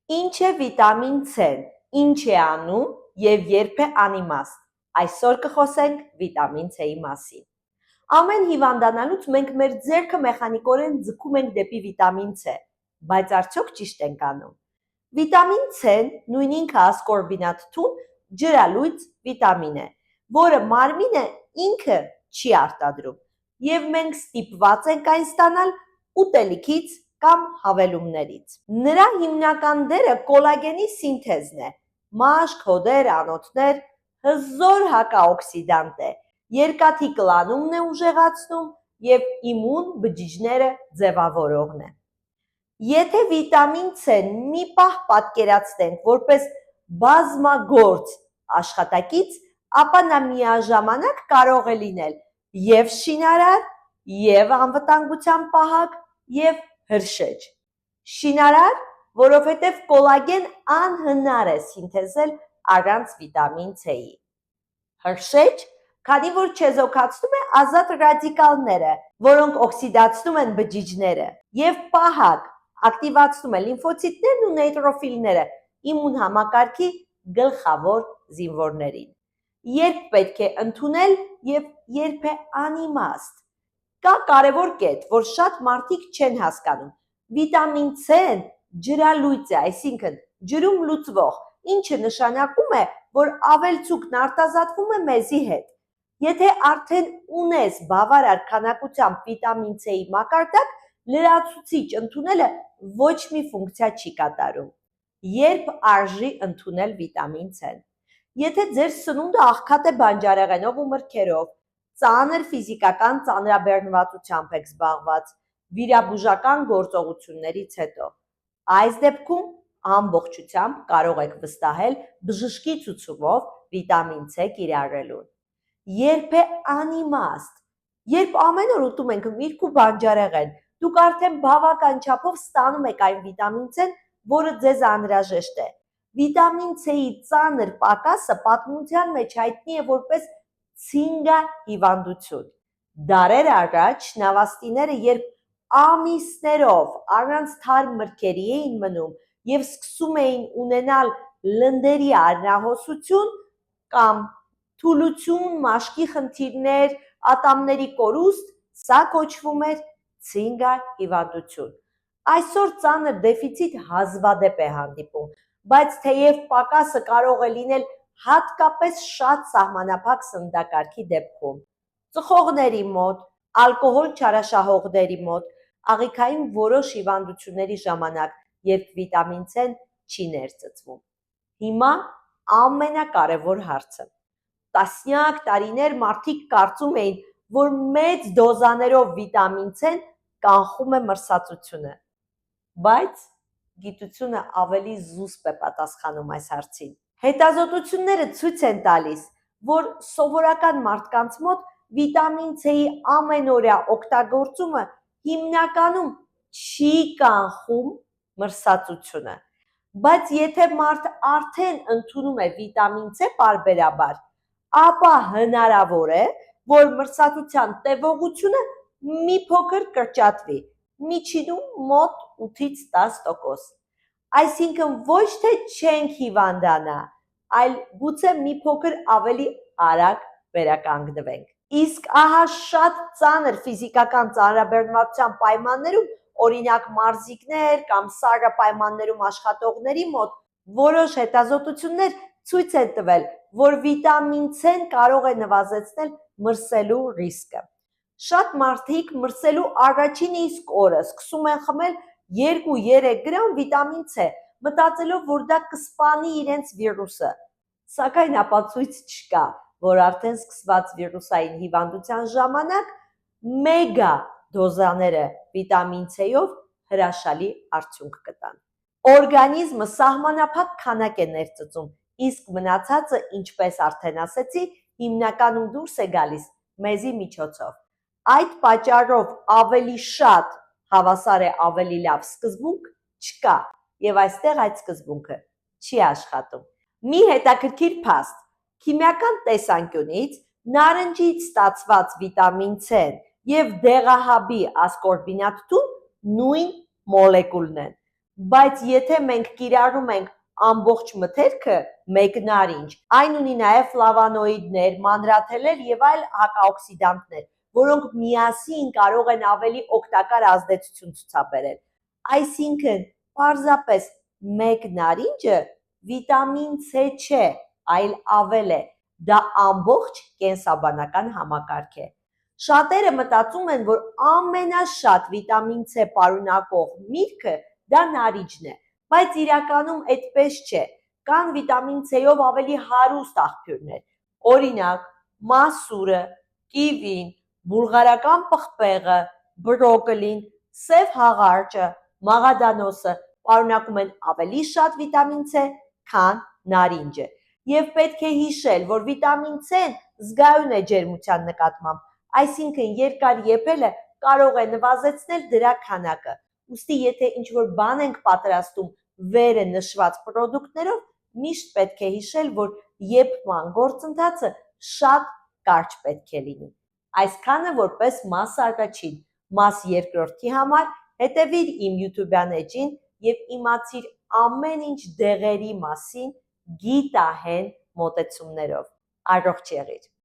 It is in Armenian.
Ինչ է վիտամին C-ն, ինչ է անում և երբ է անիմաստ։ Այսօր կխոսենք վիտամին C-ի մասին։ Ամեն հիվանդանալուց մենք մեր ձեռքը մեխանիկորեն ձգում ենք դեպի վիտամին C, բայց արդյոք ճիշտ ենք անում։ Վիտամին C-ն նույն ինքը ասկորբինաթթուն ջրալույծ վիտամին է, որը մարմինը ինքը չի արտադրում, և մենք ստիպված ենք այն ստանալ ուտելիքից կամ հավելումներից։ Նրա հիմնական դերը կոլագենի սինթեզն է, մաշկ, հոդեր, անոթներ, հզոր հակաօքսիդանտ է, երկաթի կլանումն է ուժեղացնում և իմուն բջիջները ձևավորողն է։ Եթե վիտամին C-ն մի պահ պատկերացնենք որպես բազմագործ աշխատակից, ապա նա միաժամանակ կարող է լինել և շինարար, և անվտանգության պահակ, և հրշեջ։ Շինարար, որովհետև կոլագեն անհնար է սինթեզել առանց վիտամին C-ի։ Հրշեջ, քանի որ չեզոքացնում է ազատ ռադիկալները, որոնք օքսիդացնում են բջիջները, և պահակ, ակտիվացնում է լիմֆոցիտներն ու նեյտրոֆիլները իմուն համակարգի գլխավոր զինվորներին։ Երբ պետք է ընդունել և երբ է անիմաստ։ Կա կարևոր կետ, որ շատ մարդիկ չեն հասկանում։ Վիտամին C-ն ջրալույծ է, այսինքն ջրում լուծվող, ինչը նշանակում է, որ ավելցուկն արտազատվում է մեզի հետ։ Եթե արդեն ունես բավարար քանակությամբ վիտամին C-ի մակարդակ, լրացուցիչ ընդունելը ոչ մի ֆունկցիա չի կատարում։ Երբ արժի ընդունել վիտամին C-ն։ Եթե ձեր սնունդը աղքատ է բանջարեղենով ու մրգերով, ծանր ֆիզիկական ծանրաբեռնվածությամբ եք զբաղված վիրաբուժական գործողություններից հետո, այս դեպքում ամբողջությամբ կարող եք վստահել բժշկի ցուցումով վիտամին C կիրառելուն։ Երբ է անիմաստ։ Երբ ամեն օր ուտում ենք միրգ ու բանջարեղեն, դուք արդեն բավական չափով ստանում եք այն վիտամին C-ն, որը ձեզ անհրաժեշտ է։ Վիտամին C-ի ծանր պակասը պատմության մեջ հայտնի է որպես ցինգա հիվանդություն։ Դարեր առաջ նավաստիները, երբ ամիսներով առանց թարմ մրգերի էին մնում և սկսում էին ունենալ լնդերի արնահոսություն կամ թուլություն, մաշկի խնդիրներ, ատամների կորուստ, սա կոչվում էր ցինգա հիվանդություն։ Այսօր ծանր դեֆիցիտ հազվադեպ է հանդիպում, բայց թեև պակասը կարող է լինել հատկապես շատ սահմանափակ սննդակարգի դեպքում, ծխողների մոտ, ալկոհոլ չարաշահողների մոտ, աղիքային որոշ հիվանդությունների ժամանակ, երբ վիտամին C-ն չի ներծծվում։ Հիմա ամենակարևոր հարցը։ Տասնյակ տարիներ մարդիկ կարծում էին, որ մեծ դոզաներով վիտամին C-ն կանխում է մրսածությունը։ Բայց գիտությունը ավելի զուսպ է պատասխանում այս հարցին։ Հետազոտությունները ցույց են տալիս, որ սովորական մարդկանց մոտ վիտամին C-ի ամենօրյա օգտագործումը հիմնականում չի կանխում մրսածությունը։ Բայց եթե մարդ արդեն ընդունում է վիտամին C պարբերաբար, ապա հնարավոր է, որ մրսածության տևողությունը մի փոքր կրճատվի, միջինում մոտ 8-ից 10%։ Այսինքն ոչ թե չենք հիվանդանա, այլ գուցե մի փոքր ավելի արագ վերականգնվենք։ Իսկ ահա շատ ծանր ֆիզիկական ծանրաբեռնվածության պայմաններում, օրինակ մարզիկներ կամ սառը պայմաններում աշխատողների մոտ, որոշ հետազոտություններ ցույց են տվել, որ վիտամին C-ն կարող է նվազեցնել մրսելու ռիսկը։ Շատ մարդիկ մրսելու առաջին իսկ օրը սկսում են խմել 2-3 գրամ վիտամին C, մտածելով, որ դա կսպանի իրենց վիրուսը։ Սակայն ապացույց չկա, որ արդեն սկսված վիրուսային հիվանդության ժամանակ մեգա դոզաները վիտամին C-ով հրաշալի արդյունք կտան։ Օրգանիզմը սահմանափակ քանակ է ներծծում, իսկ մնացածը, ինչպես արդեն ասեցի, հիմնականում դուրս է գալիս մեզի միջոցով։ Այդ պատճառով ավելի շատ հավասար է ավելի լավ սկզբունք չկա, և այստեղ այդ սկզբունքը չի աշխատում։ Մի հետաքրքիր փաստ. քիմիական տեսանկյունից նարնջից ստացված վիտամին C-ն և դեղահաբի ասկորբինաթթուն նույն մոլեկուլն են, բայց եթե մենք կիրառում ենք ամբողջ մթերքը մեկնարինջ, այն ունի նաև ֆլավոնոիդներ, մանրաթելեր եւ այլ հակաօքսիդանտներ, որոնք միասին կարող են ավելի օգտակար ազդեցություն ցուցաբերել։ Այսինքն, պարզապես մեկ նարինջը վիտամին C չէ, այլ ավել է, դա ամբողջ կենսաբանական համակարգ է։ Շատերը մտածում են, որ ամենաշատ վիտամին C պարունակող միրգը դա նարինջն է, բայց իրականում այդպես չէ, կան վիտամին C-ով ավելի հարուստ աղբյուրներ, օրինակ մասուրը, կիվին, բուլղարական պղպեղը, բրոկոլին, սև հաղարջը, մաղադանոսը պարունակում են ավելի շատ վիտամին C, քան նարինջը։ Եվ պետք է հիշել, որ վիտամին C-ն զգայուն է ջերմության նկատմամբ, այսինքն երկար եփելը կարող է նվազեցնել դրա քանակը։ Ուստի եթե ինչ-որ բան ենք պատրաստում վերը նշված պրոդուկտներով, միշտ պետք է հիշել, որ եփման գործընթացը շատ կարճ պետք է լինի։ Այսքանը որպես մաս առաջին, մաս երկրորդի համար հետևիր իմ YouTube-յան էջին եւ իմացիր ամեն ինչ դեղերի մասին գիտահեն մոտեցումներով։ Առողջ եղիր։